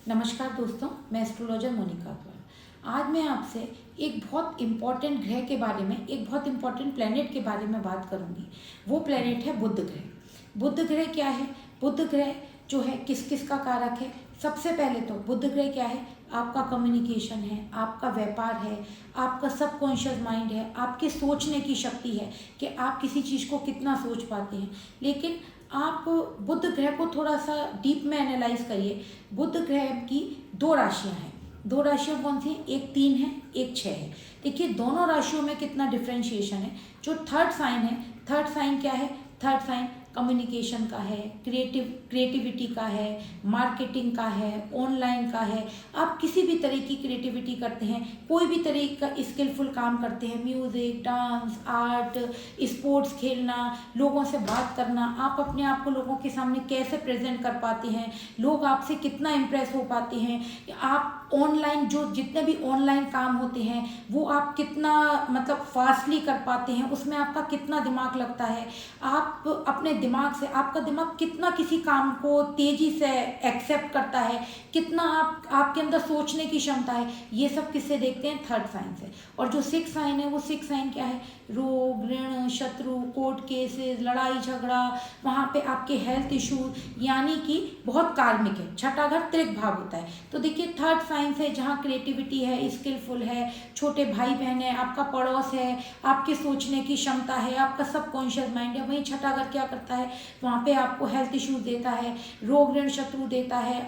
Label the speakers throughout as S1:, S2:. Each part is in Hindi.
S1: नमस्कार दोस्तों, मैं एस्ट्रोलॉजर मोनिका अग्रवाल। आज मैं आपसे एक बहुत इम्पॉर्टेंट ग्रह के बारे में, एक बहुत इम्पॉर्टेंट प्लैनेट के बारे में बात करूंगी। वो प्लैनेट है बुध ग्रह। बुध ग्रह क्या है? बुध ग्रह जो है किस किस का कारक है? सबसे पहले तो बुध ग्रह क्या है? आपका कम्युनिकेशन है, आपका व्यापार है, आपका सबकॉन्शियस माइंड है, आपके सोचने की शक्ति है कि आप किसी चीज़ को कितना सोच पाते हैं। लेकिन आप बुध ग्रह को थोड़ा सा डीप में एनालाइज करिए। बुध ग्रह की दो राशियां हैं। दो राशियां कौन सी हैं? एक 3 है, एक 6 है। देखिए दोनों राशियों में कितना डिफ्रेंशिएशन है। जो थर्ड साइन है, थर्ड साइन क्या है? थर्ड साइन कम्युनिकेशन का है, क्रिएटिविटी का है, मार्केटिंग का है, ऑनलाइन का है। आप किसी भी तरह की क्रिएटिविटी करते हैं, कोई भी तरह का स्किलफुल काम करते हैं, म्यूज़िक, डांस, आर्ट, स्पोर्ट्स खेलना, लोगों से बात करना, आप अपने आप को लोगों के सामने कैसे प्रेजेंट कर पाते हैं, लोग आपसे कितना इम्प्रेस हो पाते हैं, आप ऑनलाइन जो जितने भी ऑनलाइन काम होते हैं वो आप कितना मतलब फास्टली कर पाते हैं, उसमें आपका कितना दिमाग लगता है, आप अपने दिमाग से, आपका दिमाग कितना किसी काम को तेज़ी से एक्सेप्ट करता है, कितना आपके अंदर सोचने की क्षमता है। ये सब किससे देखते हैं? थर्ड साइन से। और जो सिक्स साइन है, वो सिक्स साइन क्या है? रोग, ऋण, शत्रु, कोर्ट केसेस, लड़ाई झगड़ा, वहाँ पे आपके हेल्थ इशू, यानी कि बहुत कार्मिक है। छठा घर त्रिक भाव होता है। तो देखिए थर्ड साइन से जहाँ क्रिएटिविटी है, स्किलफुल है, छोटे भाई बहन है, आपका पड़ोस है, आपके सोचने की क्षमता है, आपका सबकॉन्शियस माइंड है। वहीं छठा घर क्या करता है? वहाँ पे आपको हेल्थ इश्यूज देता है, रोग, ऋण, शत्रु देता है,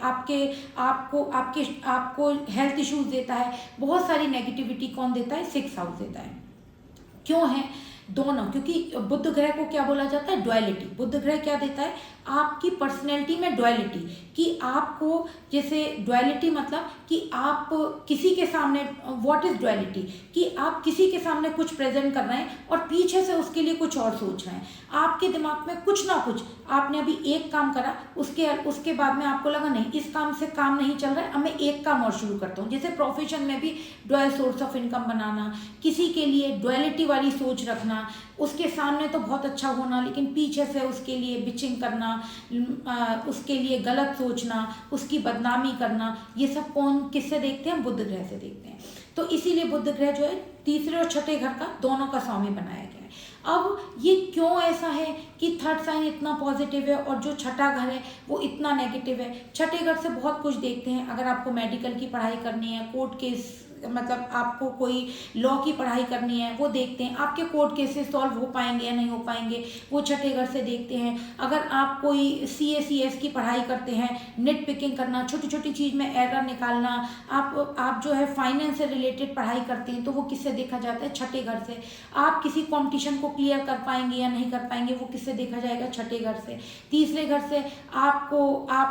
S1: आपको हेल्थ इश्यूज देता है, बहुत सारी नेगेटिविटी कौन देता है? सिक्स हाउस देता है। क्यों है? दोनों, क्योंकि बुध ग्रह को क्या बोला जाता है? डुअलिटी। बुध ग्रह क्या देता है? आपकी पर्सनैलिटी में डुअलिटी, कि आपको जैसे डुअलिटी मतलब कि आप किसी के सामने, व्हाट इज डुअलिटी, कि आप किसी के सामने कुछ प्रेजेंट कर रहे हैं और पीछे से उसके लिए कुछ और सोच रहे हैं। आपके दिमाग में कुछ ना कुछ, आपने अभी एक काम करा, उसके बाद में आपको लगा नहीं, इस काम से काम नहीं चल रहा है, अब मैं एक काम और शुरू करता हूँ। जैसे प्रोफेशन में भी डुअल सोर्स ऑफ इनकम बनाना, किसी के लिए डुअलिटी वाली सोच रखना, उसके सामने तो बहुत अच्छा होना लेकिन पीछे से उसके लिए बिचिंग करना, उसके लिए गलत सोचना, उसकी बदनामी करना, ये सब कौन किससे देखते हैं? बुध ग्रह से देखते हैं। तो इसीलिए बुध ग्रह जो है तीसरे और छठे घर का दोनों का स्वामी बनाया गया है। अब ये क्यों ऐसा है कि थर्ड साइन इतना पॉजिटिव है और जो छठा घर है वो इतना नेगेटिव है? छठे घर से बहुत कुछ देखते हैं। अगर आपको मेडिकल की पढ़ाई करनी है, कोर्ट केस, मतलब आपको कोई लॉ की पढ़ाई करनी है, वो देखते हैं। आपके कोर्ट केसेस सॉल्व हो पाएंगे या नहीं हो पाएंगे, वो छठे घर से देखते हैं। अगर आप कोई CA CS की पढ़ाई करते हैं, नेट पिकिंग करना, छोटी छोटी चीज़ में एरर निकालना, आप जो है फाइनेंस से रिलेटेड पढ़ाई करते हैं, तो वो किससे देखा जाता है? छठे घर से। आप किसी कॉम्पिटिशन को क्लियर कर पाएंगे या नहीं कर पाएंगे, वो किससे देखा जाएगा? छठे घर से। तीसरे घर से आप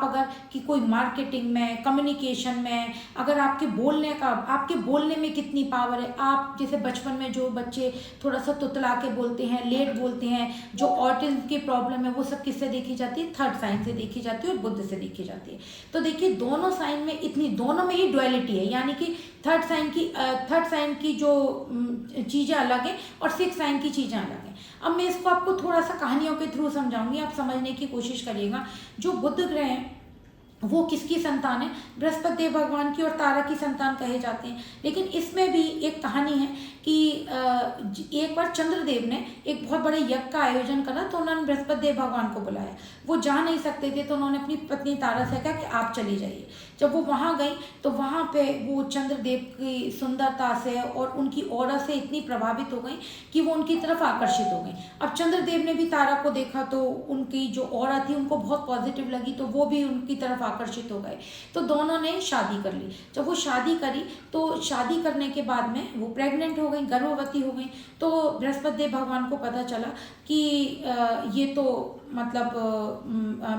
S1: अगर कि कोई मार्केटिंग में, कम्युनिकेशन में, अगर आपके बोलने में कितनी पावर है, आप जैसे बचपन में जो बच्चे थोड़ा सा तुतला के बोलते हैं, लेट बोलते हैं, जो ऑटिज्म की प्रॉब्लम है, वो सब किससे देखी जाती है? थर्ड साइन से देखी जाती है और बुध से देखी जाती है। तो देखिए दोनों साइन में दोनों में ही डुअलिटी है, यानी कि थर्ड साइन की जो चीज़ें अलग है और सिक्स साइन की चीज़ें अलग है। अब मैं इसको आपको थोड़ा सा कहानियों के थ्रू समझाऊंगी, आप समझने की कोशिश करिएगा। जो बुध ग्रह है वो किसकी संतान है? बृहस्पति देव भगवान की और तारा की संतान कहे जाते हैं। लेकिन इसमें भी एक कहानी है कि एक बार चंद्रदेव ने एक बहुत बड़े यज्ञ का आयोजन करा, तो उन्होंने बृहस्पति देव भगवान को बुलाया। वो जा नहीं सकते थे, तो उन्होंने अपनी पत्नी तारा से कहा कि आप चली जाइए। जब वो वहाँ गई तो वहाँ पे वो चंद्रदेव की सुंदरता से और उनकी ऑरा से इतनी प्रभावित हो गई कि वो उनकी तरफ आकर्षित हो गई। अब चंद्रदेव ने भी तारा को देखा तो उनकी जो ऑरा थी उनको बहुत पॉजिटिव लगी, तो वो भी उनकी तरफ आकर्षित हो गए। तो दोनों ने शादी कर ली। जब वो शादी करी तो शादी करने के बाद में वो प्रेग्नेंट हो गई, गर्भवती हो गई। तो बृहस्पति देव भगवान को पता चला कि ये तो मतलब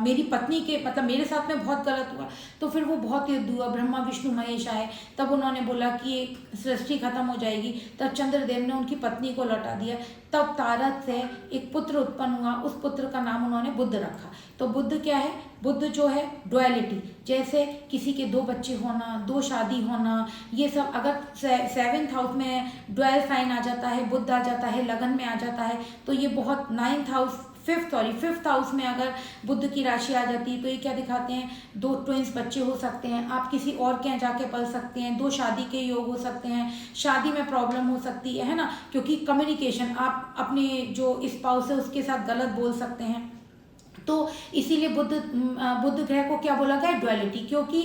S1: मेरी पत्नी के, मतलब मेरे साथ में बहुत गलत हुआ। तो फिर वो बहुत युद्ध हुआ, ब्रह्मा विष्णु महेश आए, तब उन्होंने बोला कि सृष्टि खत्म हो जाएगी। तब चंद्रदेव ने उनकी पत्नी को लौटा दिया। तब तारा से एक पुत्र उत्पन्न हुआ, उस पुत्र का नाम उन्होंने बुध रखा। तो बुध क्या है? बुध जो है डुअलिटी, जैसे किसी के दो बच्चे होना, दो शादी होना, ये सब। अगर 7th हाउस में डुअल साइन आ जाता है, बुध आ जाता है, लगन में आ जाता है, तो ये बहुत 9th हाउस फिफ्थ हाउस में अगर बुध की राशि आ जाती है तो ये क्या दिखाते हैं, 2 ट्विंस बच्चे हो सकते हैं, आप किसी और के यहाँ जाके पल सकते हैं, 2 शादी के योग हो सकते हैं, शादी में प्रॉब्लम हो सकती है ना, क्योंकि कम्युनिकेशन आप अपने जो स्पाउस है उसके साथ गलत बोल सकते हैं। तो इसीलिए बुध ग्रह को क्या बोला गया, डुअलिटी, क्योंकि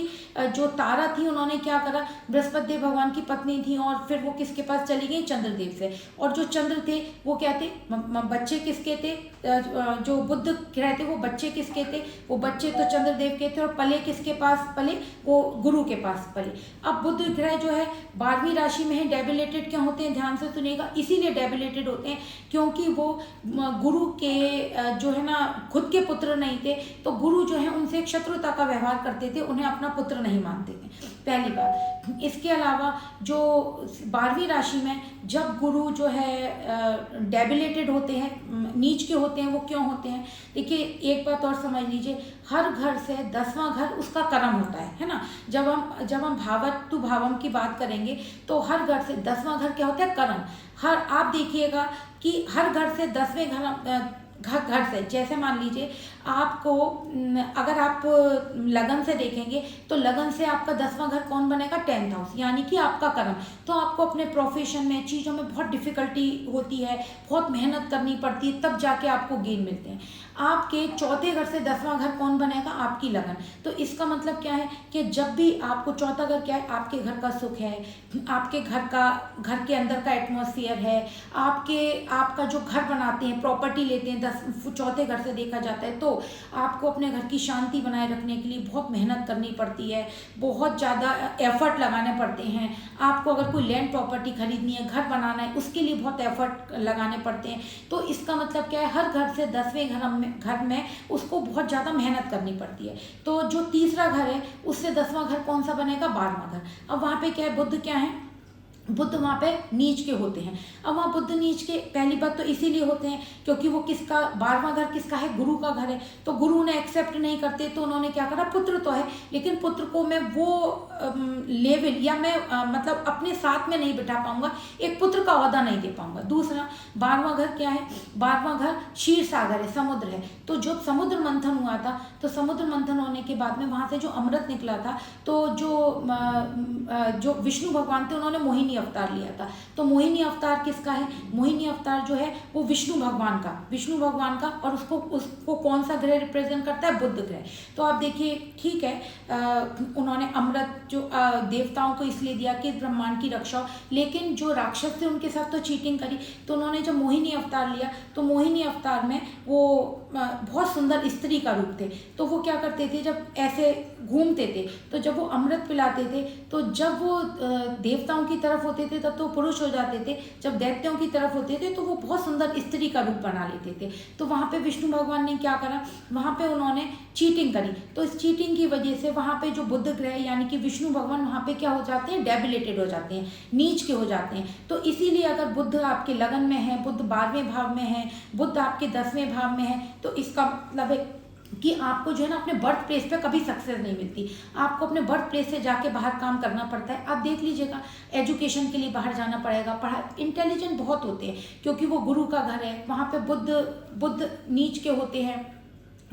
S1: जो तारा थी उन्होंने क्या करा, बृहस्पति देव भगवान की पत्नी थी और फिर वो किसके पास चली गई, चंद्रदेव से। और जो चंद्र थे वो क्या थे, बच्चे किसके थे, जो बुध ग्रह थे वो बच्चे किसके थे, वो बच्चे तो चंद्रदेव के थे, और पले किसके पास पले, वो गुरु के पास पले। अब बुध ग्रह जो है 12वीं राशि में है, डेबिलेटेड क्यों होते हैं, ध्यान से सुनिएगा, इसीलिए डेबिलेटेड होते हैं क्योंकि वो गुरु के जो है ना खुद के पुत्र नहीं थे, तो गुरु जो है उनसे एक शत्रुता का व्यवहार करते थे, उन्हें अपना पुत्र नहीं मानते थे, पहली बात। इसके अलावा जो 12वीं राशि में जब गुरु जो है डेबिलेटेड होते हैं, नीच के होते हैं, वो क्यों होते हैं, देखिए एक बात और समझ लीजिए, हर घर से 10वां घर उसका कर्म होता है ना। जब हम भावत्तु भावम की बात करेंगे तो हर घर से 10वां घर क्या होता है, कर्म। हर आप देखिएगा कि हर घर से 10वें घर से, जैसे मान लीजिए आपको अगर आप लगन से देखेंगे तो लगन से आपका 10वां घर कौन बनेगा, 10th हाउस, यानी कि आपका कर्म। तो आपको अपने प्रोफेशन में चीज़ों में बहुत डिफिकल्टी होती है, बहुत मेहनत करनी पड़ती है, तब जाके आपको गेन मिलते हैं। आपके चौथे घर से 10वां घर कौन बनेगा, आपकी लगन। तो इसका मतलब क्या है कि जब भी आपको चौथा घर क्या है, आपके घर का सुख है, आपके घर के अंदर का एटमॉस्फेयर है, आपका जो घर बनाते हैं, प्रॉपर्टी लेते हैं, चौथे घर से देखा जाता है, तो आपको अपने घर की शांति बनाए रखने के लिए बहुत मेहनत करनी पड़ती है, बहुत ज़्यादा एफर्ट लगाने पड़ते हैं। आपको अगर कोई लैंड प्रॉपर्टी खरीदनी है, घर बनाना है, उसके लिए बहुत एफर्ट लगाने पड़ते हैं। तो इसका मतलब क्या है, हर घर से 10वें घर में उसको बहुत ज़्यादा मेहनत करनी पड़ती है। तो जो तीसरा घर है उससे 10वां घर कौन सा बनेगा, 12वां घर। अब वहाँ पे क्या है, बुध क्या है, बुध वहाँ पे नीच के होते हैं। अब वहाँ बुध नीच के पहली बात तो इसीलिए होते हैं क्योंकि वो किसका, 12वां घर किसका है, गुरु का घर है। तो गुरु ने एक्सेप्ट नहीं करते, तो उन्होंने क्या करा, पुत्र तो है लेकिन पुत्र को मैं वो लेवल या मैं मतलब अपने साथ में नहीं बिठा पाऊंगा, एक पुत्र का ओहदा नहीं दे पाऊंगा। दूसरा 12वां घर क्या है, 12वां घर क्षीर सागर है, समुद्र है। तो जब समुद्र मंथन हुआ था, तो समुद्र मंथन होने के बाद में वहाँ से जो अमृत निकला था, तो जो विष्णु भगवान थे उन्होंने मोहिनी अवतार लिया था। तो मोहिनी अवतार किसका है, मोहिनी अवतार जो है वो विष्णु भगवान का, और उसको कौन सा ग्रह रिप्रेजेंट करता है, बुध ग्रह। तो आप देखिए, ठीक है, उन्होंने अमृत जो देवताओं को इसलिए दिया कि ब्रह्मांड की रक्षा हो, लेकिन जो राक्षस थे उनके साथ तो चीटिंग करी। तो उन्होंने जब मोहिनी अवतार लिया, तो मोहिनी अवतार में वो बहुत सुंदर स्त्री का रूप थे। तो वो क्या करते थे, जब ऐसे घूमते थे, तो जब वो अमृत पिलाते थे, तो जब वो देवताओं की तरफ होते थे तब तो पुरुष हो जाते थे, जब दैत्यों की तरफ होते थे तो वो बहुत सुंदर स्त्री का रूप बना लेते थे। तो वहाँ पे विष्णु भगवान ने क्या करा, वहाँ पे उन्होंने चीटिंग करी। तो इस चीटिंग की वजह से वहाँ पे जो बुध ग्रह यानी कि विष्णु भगवान वहाँ पे क्या हो जाते हैं, डेबिलेटेड हो जाते हैं, नीच के हो जाते हैं। तो इसीलिए अगर बुध आपके लगन में है, बुध 12वें भाव में है, बुध आपके 10वें भाव में है, तो इसका मतलब है कि आपको जो है ना अपने बर्थ प्लेस पे कभी सक्सेस नहीं मिलती। आपको अपने बर्थ प्लेस से जाके बाहर काम करना पड़ता है। आप देख लीजिएगा, एजुकेशन के लिए बाहर जाना पड़ेगा, इंटेलिजेंट बहुत होते हैं क्योंकि वो गुरु का घर है, वहाँ पे बुध नीच के होते हैं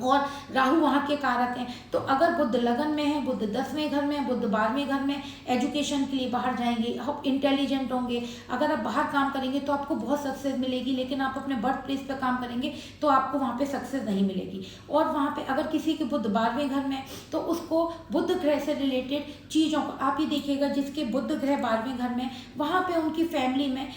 S1: और राहु वहाँ के कारक हैं। तो अगर बुध लगन में है, बुध 10वें घर में, बुध 12वें घर में, एजुकेशन के लिए बाहर जाएंगे, आप इंटेलिजेंट होंगे। अगर आप बाहर काम करेंगे तो आपको बहुत सक्सेस मिलेगी, लेकिन आप अपने बर्थ प्लेस पे काम करेंगे तो आपको वहाँ पे सक्सेस नहीं मिलेगी। और वहाँ पे अगर किसी के बुध 12वें घर में, तो उसको बुध ग्रह से रिलेटेड चीज़ों को आप ये देखिएगा, जिसके बुध ग्रह 12वें घर में, वहाँ पे उनकी फैमिली में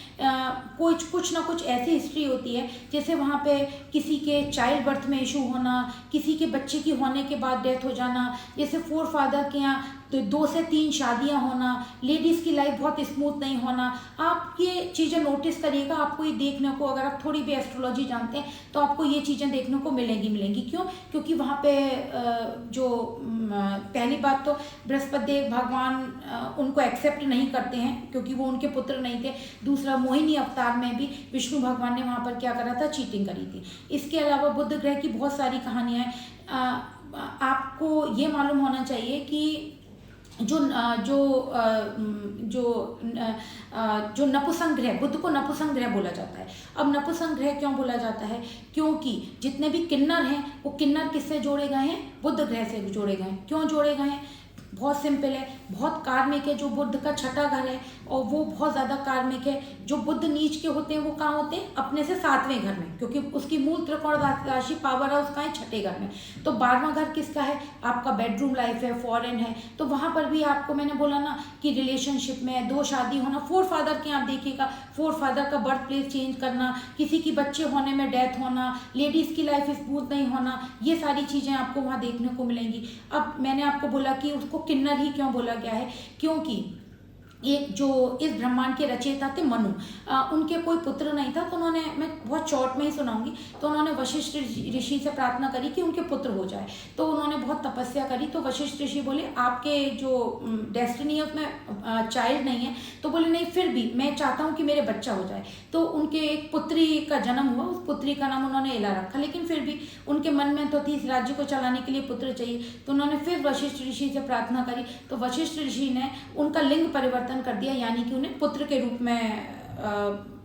S1: कुछ ना कुछ ऐसी हिस्ट्री होती है, जैसे वहाँ पे किसी के चाइल्ड बर्थ में इशू होना, किसी के बच्चे की होने के बाद डेथ हो जाना, जैसे फोर फादर के यहाँ तो 2 से 3 शादियां होना, लेडीज़ की लाइफ बहुत स्मूथ नहीं होना। आप ये चीज़ें नोटिस करिएगा, आपको ये देखने को, अगर आप थोड़ी भी एस्ट्रोलॉजी जानते हैं तो आपको ये चीज़ें देखने को मिलेंगी। क्यों? क्योंकि वहाँ पे जो पहली बात तो बृहस्पति देव भगवान उनको एक्सेप्ट नहीं करते हैं क्योंकि वो उनके पुत्र नहीं थे। दूसरा, मोहिनी अवतार में भी विष्णु भगवान ने वहाँ पर क्या करा था, चीटिंग करी थी। इसके अलावा बुध ग्रह की बहुत सारी कहानियाँ हैं। आपको ये मालूम होना चाहिए कि जो जो जो जो नपुंसक ग्रह, बुध को नपुंसक ग्रह बोला जाता है। अब नपुंसक ग्रह क्यों बोला जाता है? क्योंकि जितने भी किन्नर हैं वो किन्नर किससे जोड़े गए हैं? बुध ग्रह से जोड़े गए हैं। क्यों जोड़े गए हैं? बहुत सिंपल है, बहुत कार्मिक है। जो बुध का छठा घर है और वो बहुत ज़्यादा कार्मिक है। जो बुध नीच के होते हैं वो कहाँ होते हैं? अपने से 7वें घर में, क्योंकि उसकी मूल त्रिकोण राशि पावर हाउस का है छठे घर में। तो 12वां घर किसका है? आपका बेडरूम लाइफ है, फॉरेन है। तो वहाँ पर भी आपको मैंने बोला ना कि रिलेशनशिप में 2 शादी होना, फोर फादर के आप देखिएगा, फोर फादर का बर्थ प्लेस चेंज करना, किसी की बच्चे होने में डेथ होना, लेडीज़ की लाइफ स्मूथ नहीं होना, ये सारी चीज़ें आपको वहाँ देखने को मिलेंगी। अब मैंने आपको बोला कि उसको किन्नर ही क्यों बोला गया है? क्योंकि एक जो इस ब्रह्मांड के रचयिता थे मनु, उनके कोई पुत्र नहीं था, तो उन्होंने, मैं बहुत शॉर्ट में ही सुनाऊंगी, तो उन्होंने वशिष्ठ ऋषि से प्रार्थना करी कि उनके पुत्र हो जाए। तो उन्होंने बहुत तपस्या करी। तो वशिष्ठ ऋषि बोले आपके जो डेस्टिनी है उसमें चाइल्ड नहीं है। तो बोले नहीं, फिर भी मैं चाहता हूँ कि मेरे बच्चा हो जाए। तो उनके एक पुत्री का जन्म हुआ, उस पुत्री का नाम उन्होंने एला रखा। लेकिन फिर भी उनके मन में तो थी इस राज्य को चलाने के लिए पुत्र चाहिए। तो उन्होंने फिर वशिष्ठ ऋषि से प्रार्थना करी। तो वशिष्ठ ऋषि ने उनका लिंग परिवर्तन कर दिया, यानी कि उन्हें पुत्र के रूप में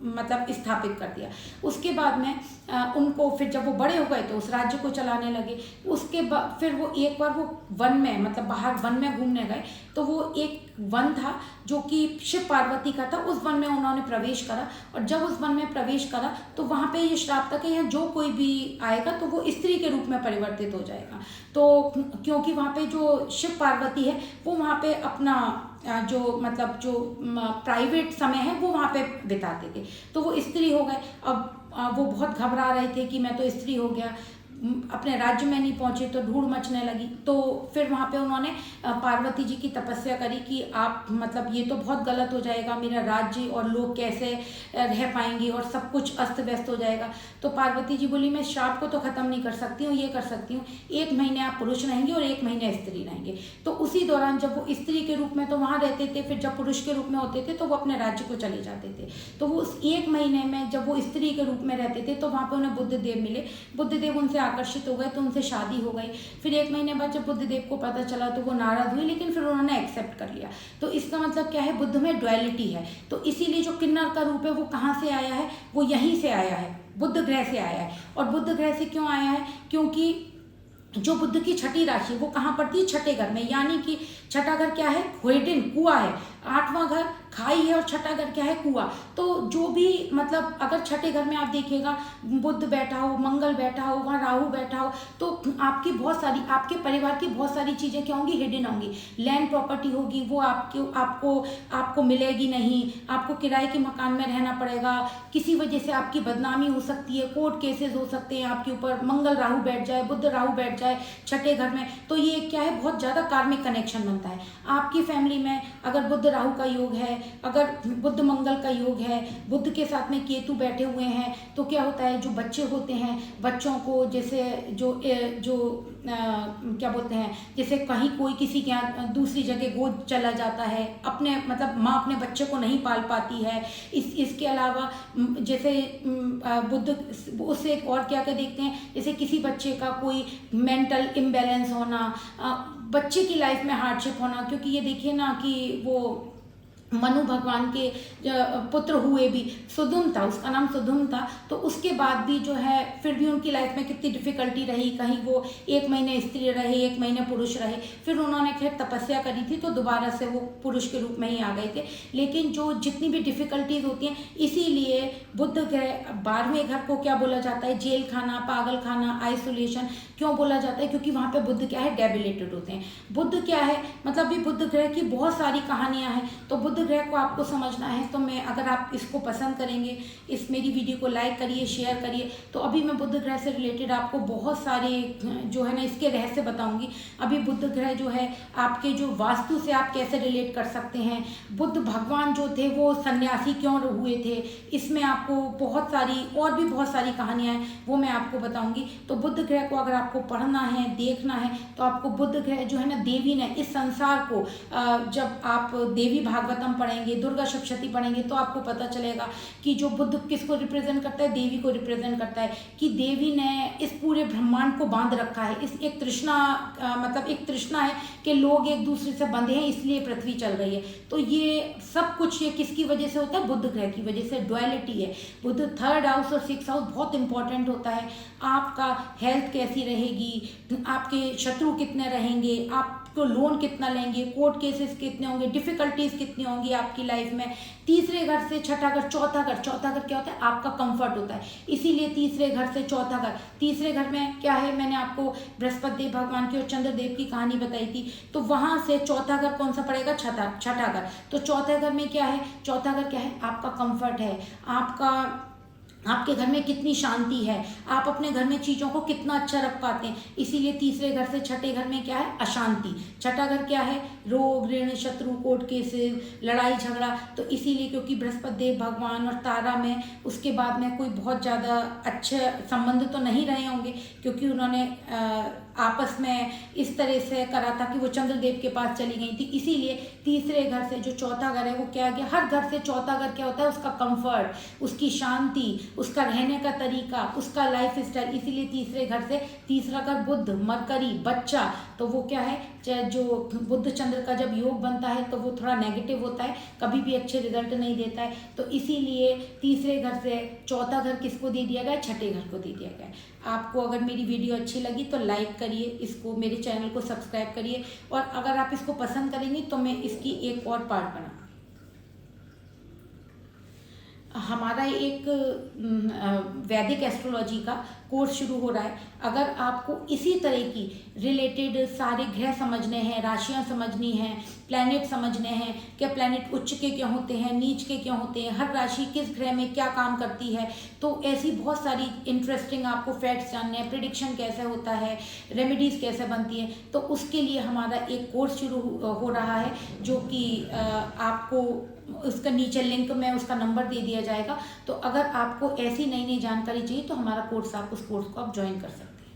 S1: मतलब स्थापित कर दिया। उसके बाद में उनको फिर जब वो बड़े हो गए तो उस राज्य को चलाने लगे। उसके बाद फिर वो एक बार वो वन में, मतलब बाहर वन में घूमने गए। तो वो एक वन था जो कि शिव पार्वती का था, उस वन में उन्होंने प्रवेश करा। और जब उस वन में प्रवेश करा तो वहाँ पे ये श्राप था कि यहाँ जो कोई भी आएगा तो वो स्त्री के रूप में परिवर्तित हो जाएगा। तो क्योंकि वहाँ पे जो शिव पार्वती है वो वहाँ पे अपना जो मतलब जो प्राइवेट समय है वो वहाँ पे बिताते थे। तो वो स्त्री हो गए। अब वो बहुत घबरा रहे थे कि मैं तो स्त्री हो गया, अपने राज्य में नहीं पहुंचे, तो धूल मचने लगी। तो फिर वहाँ पे उन्होंने पार्वती जी की तपस्या करी कि आप, मतलब ये तो बहुत गलत हो जाएगा, मेरा राज्य और लोग कैसे रह पाएंगे और सब कुछ अस्त व्यस्त हो जाएगा। तो पार्वती जी बोली मैं श्राप को तो ख़त्म नहीं कर सकती हूँ, ये कर सकती हूँ, 1 महीने आप पुरुष रहेंगे और 1 महीने स्त्री रहेंगे। तो उसी दौरान जब वो स्त्री के रूप में तो वहाँ रहते थे, फिर जब पुरुष के रूप में होते थे तो वो अपने राज्य को चले जाते थे। तो वो उस 1 महीने में जब वो स्त्री के रूप में रहते थे तो वहाँ पर उन्हें बुद्धदेव मिले। बुद्धदेव उनसे आकर्षित हो गए तो उनसे शादी हो गई। फिर 1 महीने बाद जब बुद्धदेव को पता चला तो वो नाराज हुए, लेकिन फिर उन्होंने एक्सेप्ट कर लिया। तो इसका मतलब क्या है? बुद्ध में डुअलिटी है। तो इसीलिए जो किन्नर का रूप है वो कहाँ से आया है? वो यहीं से आया है, बुध ग्रह से आया है। और बुध ग्रह से क्यों आया है? क्योंकि जो बुध की छठी राशि वो कहाँ पड़ती है? छठे घर में। यानी कि छठा घर क्या है? वेडिन, कुआं है। 8वां घर खाई है और छठा घर क्या है? कुआं। तो जो भी, मतलब अगर छठे घर में आप देखिएगा बुध बैठा हो, मंगल बैठा हो, वहाँ राहु बैठा हो, तो आपकी बहुत सारी, आपके परिवार की बहुत सारी चीज़ें क्या होंगी? हिडन होंगी। लैंड प्रॉपर्टी होगी वो आपको मिलेगी नहीं, आपको किराए के मकान में रहना पड़ेगा, किसी वजह से आपकी बदनामी हो सकती है, कोर्ट केसेस हो सकते हैं आपके ऊपर। मंगल राहु बैठ जाए, बुध राहु बैठ जाए छठे घर में, तो ये क्या है? बहुत ज़्यादा कार्मिक कनेक्शन बनता है। आपकी फैमिली में अगर बुध राहु का योग है, अगर बुध मंगल का योग है, बुध के साथ में केतु बैठे हुए हैं, तो क्या होता है? जो बच्चे होते हैं, बच्चों को जैसे क्या बोलते हैं, जैसे कहीं कोई किसी के यहाँ दूसरी जगह गोद चला जाता है, अपने मतलब माँ अपने बच्चे को नहीं पाल पाती है। इसके अलावा जैसे बुध, उससे एक और क्या क्या देखते हैं, जैसे किसी बच्चे का कोई मेंटल इम्बैलेंस होना, बच्चे की लाइफ में हार्डशिप होना। क्योंकि ये देखिए ना कि वो मनु भगवान के पुत्र हुए भी, सुधुम था, उसका नाम सुधुम था। तो उसके बाद भी जो है फिर भी उनकी लाइफ में कितनी डिफिकल्टी रही। कहीं वो 1 महीने स्त्री रहे, 1 महीने पुरुष रहे। फिर उन्होंने खैर तपस्या करी थी तो दोबारा से वो पुरुष के रूप में ही आ गए थे। लेकिन जो जितनी भी डिफिकल्टीज होती हैं, इसीलिए बुध ग्रह 12वें घर को क्या बोला जाता है? जेल खाना, पागल खाना, आइसोलेशन। क्यों बोला जाता है? क्योंकि वहाँ पे बुध क्या है? डेबिलेटेड होते हैं। बुध क्या है? मतलब भी बुध ग्रह की बहुत सारी कहानियाँ हैं। तो बुध ग्रह को आपको समझना है तो मैं, अगर आप इसको पसंद करेंगे, इस मेरी वीडियो को लाइक करिए, शेयर करिए। तो अभी मैं बुध ग्रह से रिलेटेड आपको बहुत सारे जो है ना इसके रहस्य बताऊंगी। अभी बुध ग्रह जो है आपके जो वास्तु से आप कैसे रिलेट कर सकते हैं, बुद्ध भगवान जो थे वो सन्यासी क्यों हुए थे, इसमें आपको बहुत सारी और भी बहुत सारी कहानियाँ हैं, वो मैं आपको बताऊंगी। तो बुध ग्रह को अगर आपको पढ़ना है, देखना है, तो आपको बुध ग्रह जो है ना, देवी ने इस संसार को, जब आप देवी भागवतम सप्तशतम पढ़ेंगे, दुर्गा सप्तशती पढ़ेंगे तो आपको पता चलेगा कि जो बुद्ध किसको रिप्रेजेंट करता है, देवी को रिप्रेजेंट करता है, कि देवी ने इस पूरे ब्रह्मांड को बांध रखा है। इस एक तृष्णा मतलब एक तृष्णा है कि लोग एक दूसरे से बंधे हैं, इसलिए पृथ्वी चल रही है। तो ये सब कुछ ये किसकी वजह से होता है? बुध ग्रह की वजह से। डुअलिटी है। बुध 3rd हाउस और 6th हाउस बहुत इंपॉर्टेंट होता है। आपका हेल्थ कैसी रहेगी, आपके शत्रु कितने रहेंगे, आपको लोन कितना लेंगे, कोर्ट केसेस कितने होंगे, डिफिकल्टीज कितनी होंगी आपकी लाइफ में। तीसरे घर से छठा घर, चौथा घर क्या होता है? आपका कंफर्ट होता है। इसीलिए तीसरे घर से चौथा घर, तीसरे घर में क्या है, मैंने आपको बृहस्पति देव भगवान की और चंद्रदेव की कहानी बताई थी। तो वहां से चौथा घर कौन सा पड़ेगा? छठा घर। तो चौथे घर में क्या है? चौथा घर क्या है? आपका कंफर्ट है, आपके घर में कितनी शांति है, आप अपने घर में चीज़ों को कितना अच्छा रख पाते हैं। इसीलिए तीसरे घर से छठे घर में क्या है? अशांति। छठा घर क्या है? रोग, ऋण, शत्रु, कोर्ट केसेस, लड़ाई झगड़ा। तो इसीलिए क्योंकि बृहस्पति देव भगवान और तारा में उसके बाद में कोई बहुत ज़्यादा अच्छे संबंध तो नहीं रहे होंगे, क्योंकि उन्होंने आपस में इस तरह से करा था कि वो चंद्रदेव के पास चली गई थी। इसीलिए तीसरे घर से जो चौथा घर है वो क्या गया? हर घर से चौथा घर क्या होता है? उसका कंफर्ट, उसकी शांति, उसका रहने का तरीका, उसका लाइफ स्टाइल। इसीलिए तीसरे घर से तीसरा घर बुध, मरकरी, बच्चा। तो वो क्या है? जो बुध चंद्र का जब योग बनता है तो वो थोड़ा नेगेटिव होता है, कभी भी अच्छे रिजल्ट नहीं देता है। तो इसीलिए तीसरे घर से चौथा घर किसको दे दिया गया? छठे घर को दे दिया गया। आपको अगर मेरी वीडियो अच्छी लगी तो लाइक करिए, इसको मेरे चैनल को सब्सक्राइब करिए, और अगर आप इसको पसंद करेंगे तो मैं इसकी एक और पार्ट बनाऊँ। हमारा एक वैदिक एस्ट्रोलॉजी का कोर्स शुरू हो रहा है। अगर आपको इसी तरह की रिलेटेड सारे ग्रह समझने हैं, राशियां समझनी हैं, प्लैनेट समझने हैं, क्या प्लैनेट उच्च के क्यों होते हैं, नीच के क्यों होते हैं, हर राशि किस ग्रह में क्या काम करती है, तो ऐसी बहुत सारी इंटरेस्टिंग आपको फैक्ट्स जानने हैं, प्रिडिक्शन कैसे होता है, रेमेडीज़ कैसे बनती हैं, तो उसके लिए हमारा एक कोर्स शुरू हो रहा है, जो कि आपको उसका नीचे लिंक में उसका नंबर दे दिया जाएगा। तो अगर आपको ऐसी नई नई जानकारी चाहिए तो हमारा कोर्स, आप उस कोर्स को आप ज्वाइन कर सकते हैं।